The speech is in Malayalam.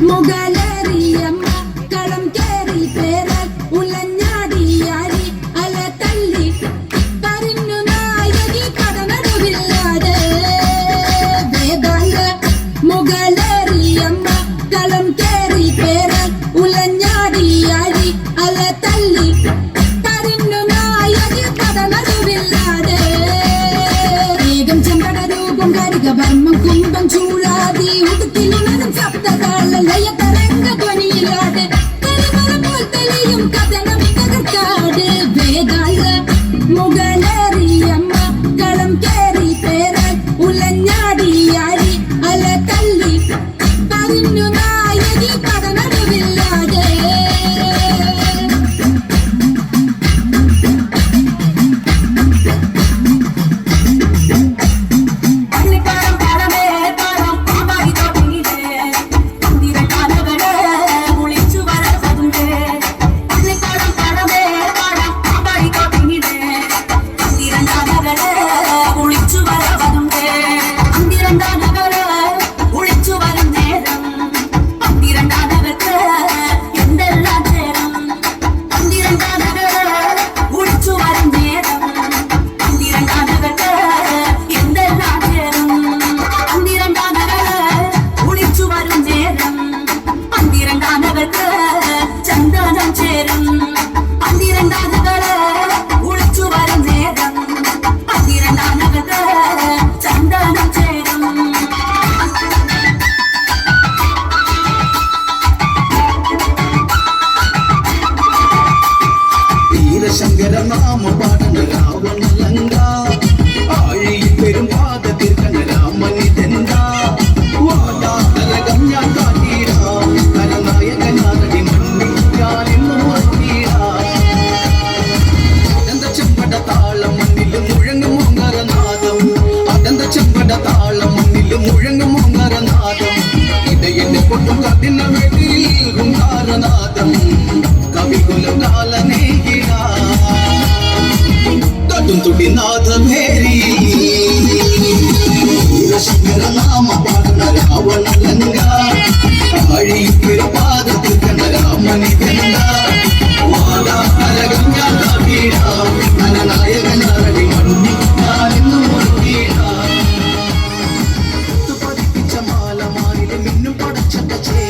മുഗലേറിയമ്മ കളം കേറി പേരാൽ ഉലഞ്ഞാടിയാടി അല തള്ളി പറഞ്ഞു നായകി കടനടുവില്ലാതെ വേദാംഗ മുഗലേറിയമ്മ കളം കേറി പേരാൽ ഉലഞ്ഞാടിയാടി അല തള്ളി പറഞ്ഞു നായകി കടനടുവില്ലാതെ വേഗം ചെമ്പട രൂപം കരിക വർമ്മം കുംഭം ചൂളാതി ഉടുത്തിലുണരും സപ്തതാള ലയ തരംഗ ധ്വനിയിലാതെ കരിമല പോൽ തെളിയും കഥനം തകർക്കാട് വേദാംഗ മുഗലേറിയമ്മ കളം കേറി പേരാൽ ഉലഞ്ഞാടിയാടി അല തള്ളി പറഞ്ഞു നായകി കടനടുവില്ലാതെ ചന്ദനം ചേരും പന്തിരണ്ടാനകള് ഒളിച്ചു വരും നേരം പന്തിരണ്ടാനകത്ത് ചന്ദനം ചേരും വീരശങ്കര നാമ പാടന രാവണലങ്ക ആഴിയിൽ പെരും പാത തീർക്കണ രാമനിതെന്താ വാദാതലകം ഞാൻ കാട്ടിടാം കരനായകനാരടി മണ്ണി ഞാനിന്നു അടന്ത ചെമ്പട താളം മണ്ണിലും മുഴങ്ങും ഓങ്കരനാദം അടന്ത ചെമ്പട താളം മണ്ണിലും മുഴങ്ങും ഓങ്കരനാദം ഇടയെന്നെ കൊണ്ടും കഠിന വെടിയിൽ ഹുങ്കാരനാദം കവികുലം കാലനേകിട കടും തുടി നാദമേരി വീരശങ്കര നാമ പാടന രാവണലങ്ക ആഴിയിൽ പാദത്തിൽ കണ്ട രാമനിതെന്ത വാദാതലകം ഞാൻ കാട്ടിടാം കരനായകനാരടി മണ്ണി ഞാനിന്നു പതിപ്പിച്ച മാല മാറിലെ മിന്നും പടച്ചട്ട ചേ